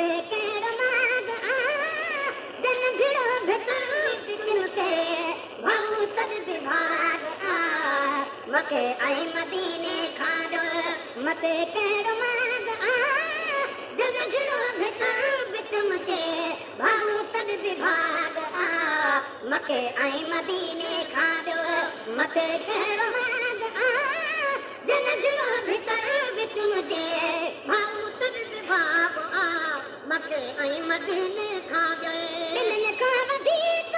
मते कहिड़ो माग जन गिड़ो भितर दिल के भाऊ सद विभाग मके ऐं मदीने खां मते कहिड़ो माग जन गिड़ो भितर बिचम के भाऊ सद विभाग मके ऐं मदीने खां मते कहिड़ो माग जन गिड़ो भितर बिचम के भाऊ सद विभाग मके ऐं मदीने खां दिलनि खां वधीक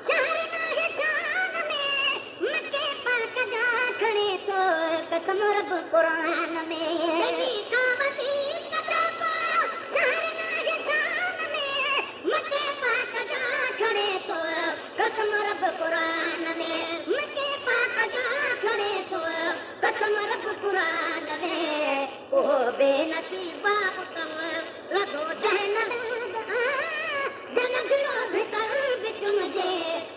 शहर नाहे शान में मके पाक जा खणे थो कसम रब क़ुरान में दिलनि खां वधीक शहर नाहे शान में मके पाक जा खणे थो कसम रब क़ुरान में मके पाक जा खणे थो कसम रब क़ुरान में ओ बेनसीबा कम लॻो जहन जन गिड़ो भितर बिचम जे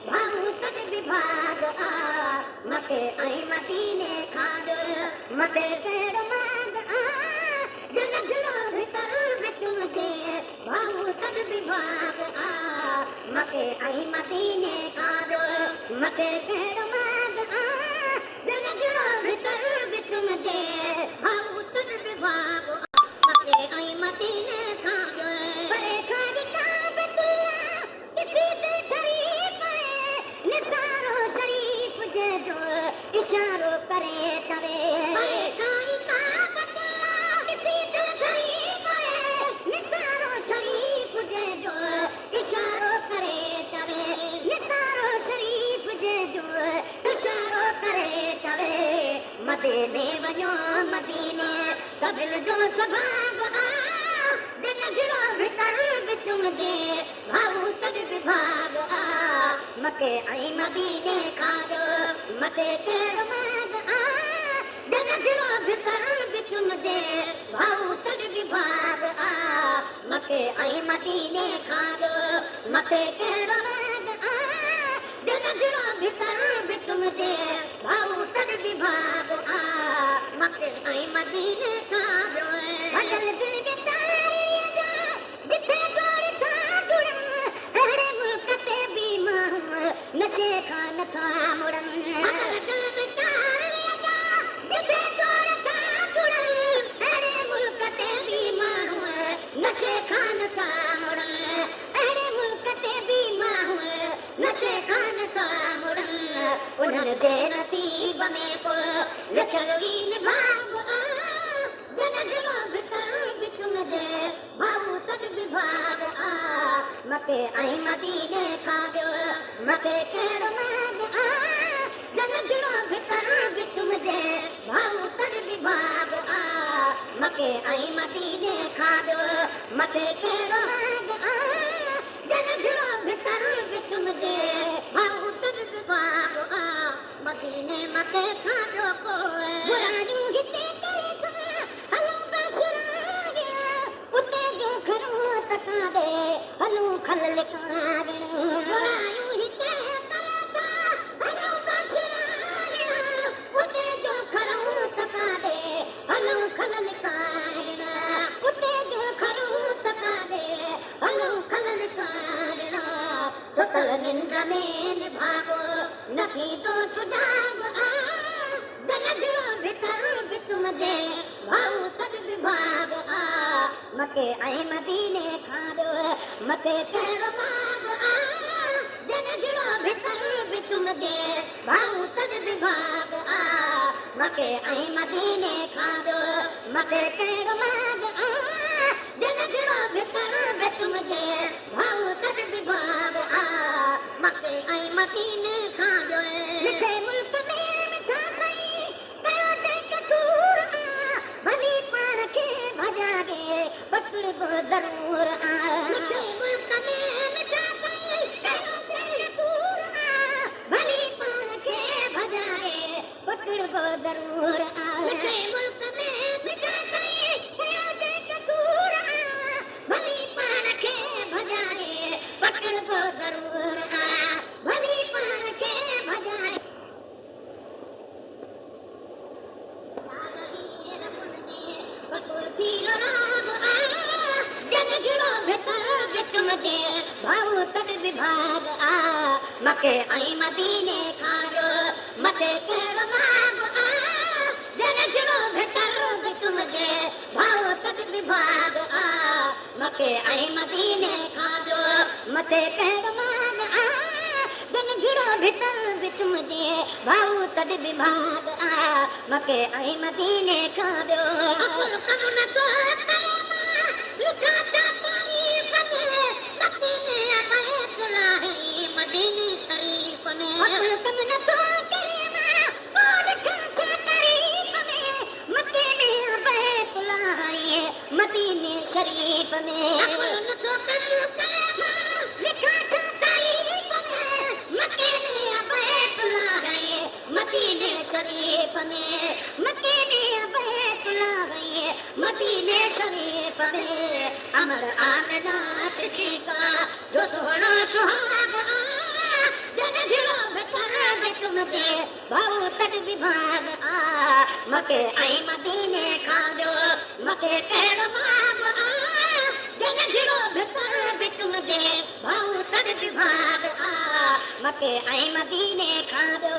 भाऊ सद विभाग मके ऐं मदीने खां मते कहिड़ो माग जन गिड़ो भितर बिचम जे भाऊ सद विभाग मके ऐं मदीने खां मते कहिड़ो माग जन गिड़ो भितर बिचम जे भाऊ सद विभाग मके ऐं मदीने खां इशारो करे तवे निसारो शरीफ जे जो इशारो करे तवे निसारो शरीफ जे जो इशारो करे तवे मदीने वञो मदीने कबिल जो सभाग जन गिड़ो भितर बिचम जे भाऊ सद विभाग मके ऐं मदीने खां मते कहिड़ो माग जन गिड़ो भितर बिचम जे भाऊ सद विभाग मके ऐं मदीने खां मते कहिड़ो माग जन गिड़ो भितर बिचम जे भाऊ सद विभाग मके ऐं मदीने खां भॼल दिल जे तारीअ जो जिथे जोड़ सां जुड़नि अहिड़े मुल्क ते बि माण्हू नशे खां नथा मुड़नि जिथे जोड़ सां जुड़नि अहिड़े मुल्क ते बि माण्हू नशे खां नथा मुड़नि अहिड़े मुल्क ते बि माण्हू नशे खां नथा मुड़नि उन्हनि जे नसीब में को लिखियलु ई निभाग जन गिड़ो भितर बिचम जे भाऊ सद विभाग मके ऐं मदीने खां मके कहिड़ो माग जन गिड़ो भितर बिचम जे भाऊ सद विभाग मके ऐं मदीने खां मके कहिड़ो माग जन गिड़ो भितर बिचम जे भाऊ सद विभाग मदीने मके खां बुरायूं हिते करे हलो बशरागे उते जो खरो तकां दे हलो खल लिकागे बुरायूं हिते करे हलो बशरागे उते जो खरो तकां दे हलो खल लिकागे उते जो खरो तकां दे हलो खल लिकागे सुतल निंड में निभागो नथी तो सुजाग जन गिड़ो भितर बिचम जे भाऊ सद विभाग मके ऐं मदीने खां मते कहिड़ो माग जन गिड़ो भितर बिचम जे भाऊ सद विभाग मके ऐं मदीने खां मते कहिड़ो माग जन गिड़ो भितर बिचम जे भाऊ सद विभाग मके ऐं मदीने खां मिठे मुल्क में मिठा सही कयो ते कसूर भली पाण खे भॼागे पकड़बो ज़रूर मिठे मुल्क में मिठा सही कयो ते कसूर भली पाण खे भॼागे पकड़बो ज़रूर मिठे मुल्क में मिठा सही कयो ते कसूर भली पाण खे भॼागे पकड़बो ज़रूर भली पाण खे भॼाए तॾ विभाग आ मके ऐं मदीने खां ॿियो मथे कहिड़ो बाग आ जन जहिड़ो भितर बि तुंहिंजे भाऊ तॾ विभाग आ मके ऐं मदीने खां ॿियो मथे कहिड़ो बाग आ जन जहिड़ो भितर बि तुंहिंजे भाऊ तॾ विभाग आ मके ऐं मदीने खां ॿियो मदीने शरीफ में मदीने शरीफ में मदीने शरीफ में अमर आमना सिका जो सोना सुहाग जन जहिड़ो भितर बि तुंहिंजे भाऊ तॾ विभाग आ मके ऐं मदीने खां ॿियो मके कहिड़ो बाग आ जन जहिड़ो भितर बि तुंहिंजे भाऊ तॾ विभाग आ मके ऐं मदीने खां ॿियो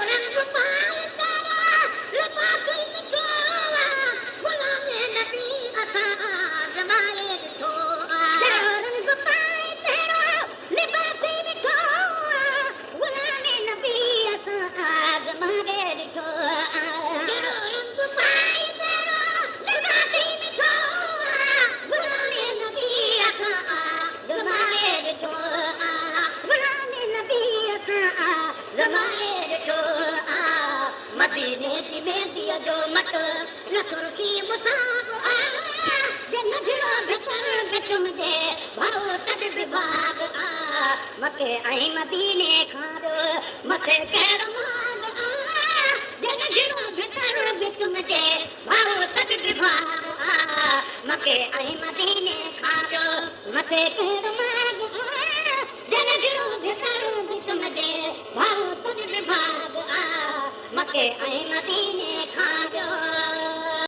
रंग पाए लिबासी मिठो गुलामे नबी असां जमाए ॾिठो रंग पाए लिबासी मिठो गुलामे नबी असां जमाए ॾिठो रंग पाए लिबासी मिठो गुलामे नबी असां जमाए ॾिठो गुलामे नबी असां जमाए ॾिठो मदीने जी मेहंदीअ जो मट न सुर्खी मुसाब आ जन जहिड़ो भितर बि तुंहिंजे भाऊ तॾ विभाग आ मके ऐं मदीने खां ॿियो मथे कहिड़ो बाग आ जन जहिड़ो भितर बि तुंहिंजे भाऊ तॾ विभाग आ मके ऐं मदीने खां ॿियो मथे कहिड़ो बाग आ जन जहिड़ो भितर बि तुंहिंजे भाऊ तॾ विभाग आ मके ऐं मदीने